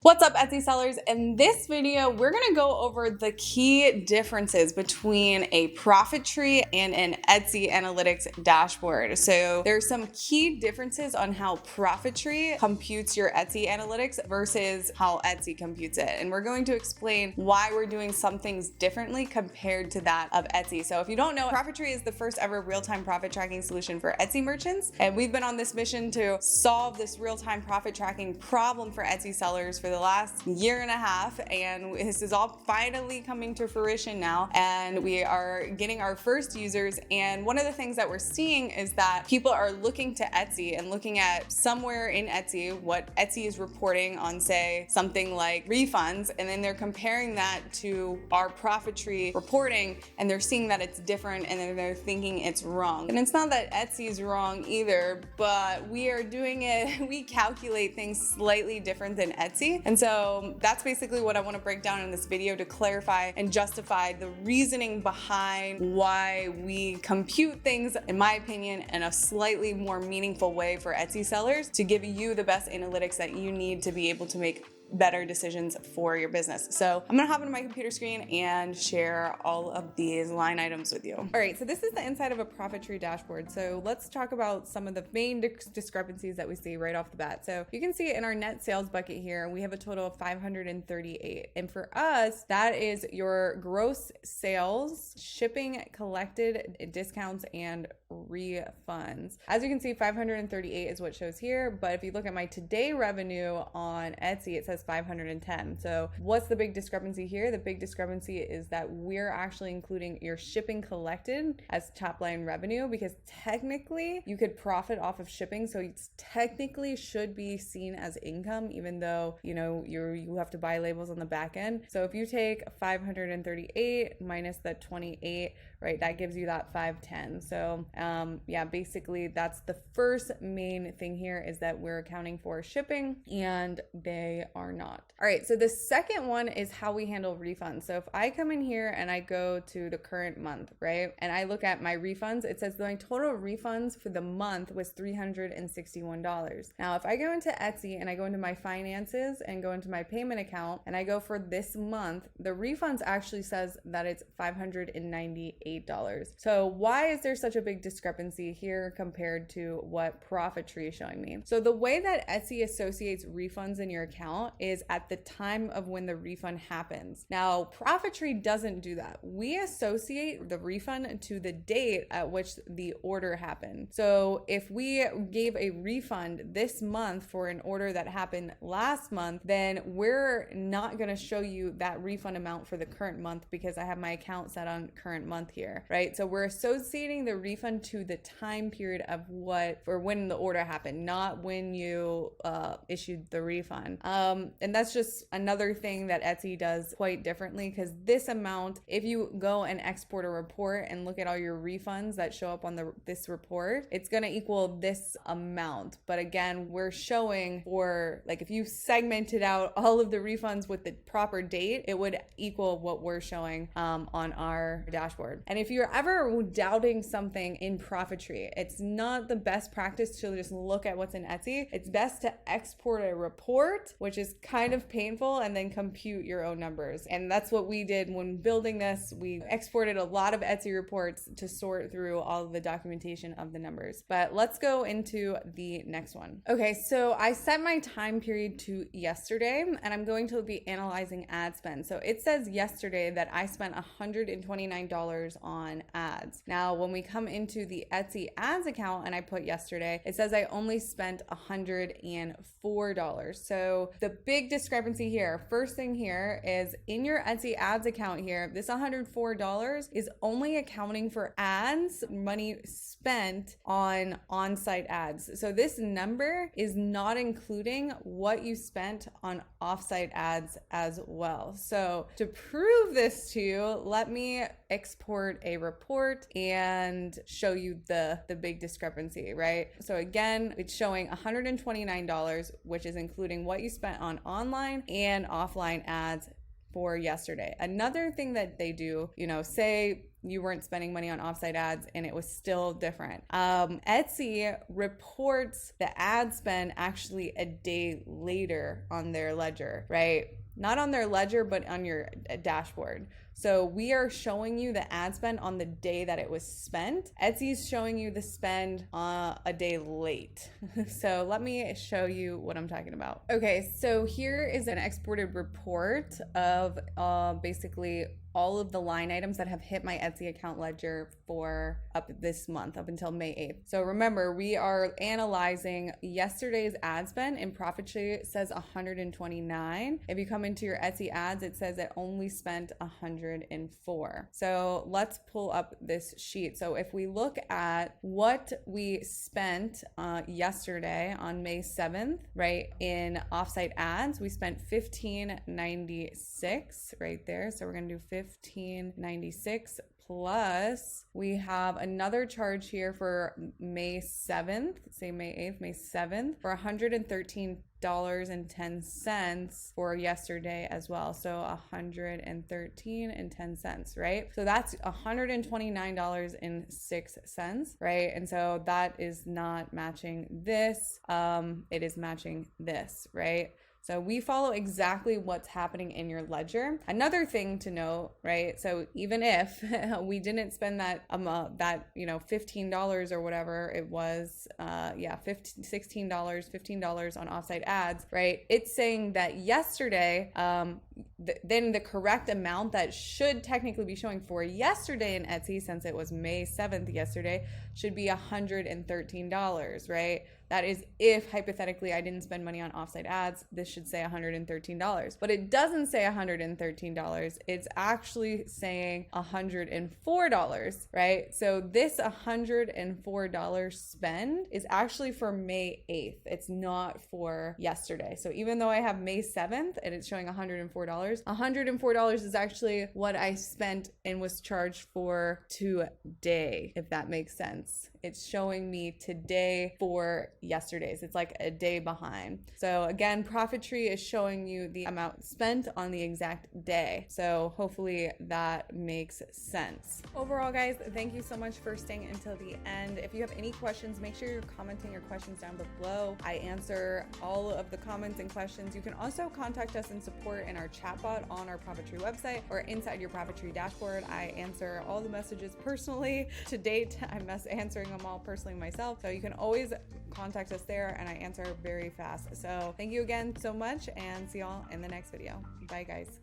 What's up, Etsy sellers? In this video, we're gonna go over the key differences between a profit tree and an Etsy analytics dashboard. So there's some key differences on how profit tree computes your Etsy analytics versus how Etsy computes it. And we're going to explain why we're doing some things differently compared to that of Etsy. So if you don't know, profit tree is the first ever real-time profit tracking solution for Etsy merchants. And we've been on this mission to solve this real-time profit tracking problem for Etsy sellers for the last year and a half, and this is all finally coming to fruition now, and we are getting our first users. And one of the things that we're seeing is that people are looking to Etsy and looking at somewhere in Etsy what Etsy is reporting on, say something like refunds, and then they're comparing that to our profit tree reporting, and they're seeing that it's different, and then they're thinking it's wrong. And it's not that Etsy is wrong either, but we are doing it, we calculate things slightly different than Etsy. And so that's basically what I want to break down in this video to clarify and justify the reasoning behind why we compute things, in my opinion, in a slightly more meaningful way for Etsy sellers to give you the best analytics that you need to be able to make better decisions for your business. So I'm gonna hop into my computer screen and share all of these line items with you. All right, so this is the inside of a profit tree dashboard. So let's talk about some of the main discrepancies that we see right off the bat. So you can see in our net sales bucket here, we have a total of 538. And for us, that is your gross sales, shipping, collected, discounts, and refunds. As you can see, 538 is what shows here. But if you look at my today revenue on Etsy, it says 510. So what's the big discrepancy here? The big discrepancy is that we're actually including your shipping collected as top line revenue, because technically you could profit off of shipping. So it's technically should be seen as income, even though, you know, you have to buy labels on the back end. So if you take 538 minus the 28, right, that gives you that 510. So yeah, basically that's the first main thing here, is that we're accounting for shipping and they are not. All right, so the second one is how we handle refunds. So if I come in here and I go to the current month, right, and I look at my refunds, it says my total refunds for the month was $361. Now, if I go into Etsy and I go into my finances and go into my payment account and I go for this month, the refunds actually says that it's $598. So why is there such a big discrepancy here compared to what Profit Tree is showing me? So the way that Etsy associates refunds in your account is at the time of when the refund happens. Now, Profit Tree doesn't do that. We associate the refund to the date at which the order happened. So if we gave a refund this month for an order that happened last month, then we're not going to show you that refund amount for the current month, because I have my account set on current month here, right? So we're associating the refund to the time period of when the order happened, not when you issued the refund. And that's just another thing that Etsy does quite differently, because this amount, if you go and export a report and look at all your refunds that show up on this report, it's going to equal this amount. But again, we're showing for, like, if you segmented out all of the refunds with the proper date, it would equal what we're showing on our dashboard. And if you're ever doubting something in Profit Tree, it's not the best practice to just look at what's in Etsy. It's best to export a report, which is kind of painful, and then compute your own numbers. And that's what we did when building this. We exported a lot of Etsy reports to sort through all of the documentation of the numbers. But let's go into the next one. Okay, so I set my time period to yesterday, and I'm going to be analyzing ad spend. So it says yesterday that I spent $129 on ads. Now, when we come into the Etsy ads account and I put yesterday, it says I only spent $104. So the big discrepancy here, first thing here, is in your Etsy ads account here, this $104 is only accounting for ads, money spent on site ads. So this number is not including what you spent on offsite ads as well. So to prove this to you, let me export a report and show you the big discrepancy, right? So again, it's showing $129, which is including what you spent on online and offline ads for yesterday. Another thing that they do, say you weren't spending money on offsite ads and it was still different. Etsy reports the ad spend actually a day later on their ledger, right? Not on their ledger, but on your dashboard. So we are showing you the ad spend on the day that it was spent. Etsy's showing you the spend a day late. So let me show you what I'm talking about. Okay, so here is an exported report of basically all of the line items that have hit my Etsy account ledger for up this month, up until May 8th. So remember, we are analyzing yesterday's ad spend. In ProfitTree, it says 129. If you come into your Etsy ads, it says it only spent 104. So let's pull up this sheet. So if we look at what we spent yesterday on May 7th, right, in offsite ads, we spent $15.96 right there. So we're gonna do $15.96 plus we have another charge here for May 7th, say May 8th, May 7th for $113.10 for yesterday as well. So $113.10, right? So that's $129.06, right? And so that is not matching this. It is matching this, right? So we follow exactly what's happening in your ledger. Another thing to note, right? So even if we didn't spend that $15 or whatever it was, $15 on offsite ads, right? It's saying that yesterday, then the correct amount that should technically be showing for yesterday in Etsy, since it was May 7th yesterday, should be $113, right? That is if hypothetically I didn't spend money on offsite ads, this should say $113. But it doesn't say $113. It's actually saying $104, right? So this $104 spend is actually for May 8th. It's not for yesterday. So even though I have May 7th and it's showing $104 is actually what I spent and was charged for today, if that makes sense. It's showing me today for yesterday's. It's like a day behind. So again, ProfitTree is showing you the amount spent on the exact day. So hopefully that makes sense. Overall, guys, thank you so much for staying until the end. If you have any questions, make sure you're commenting your questions down below. I answer all of the comments and questions. You can also contact us in support in our chatbot on our ProfitTree website or inside your ProfitTree dashboard. I answer all the messages personally. To date, I'm answering them all personally myself. So you can always contact us there and I answer very fast. So thank you again so much and see y'all in the next video. Bye guys.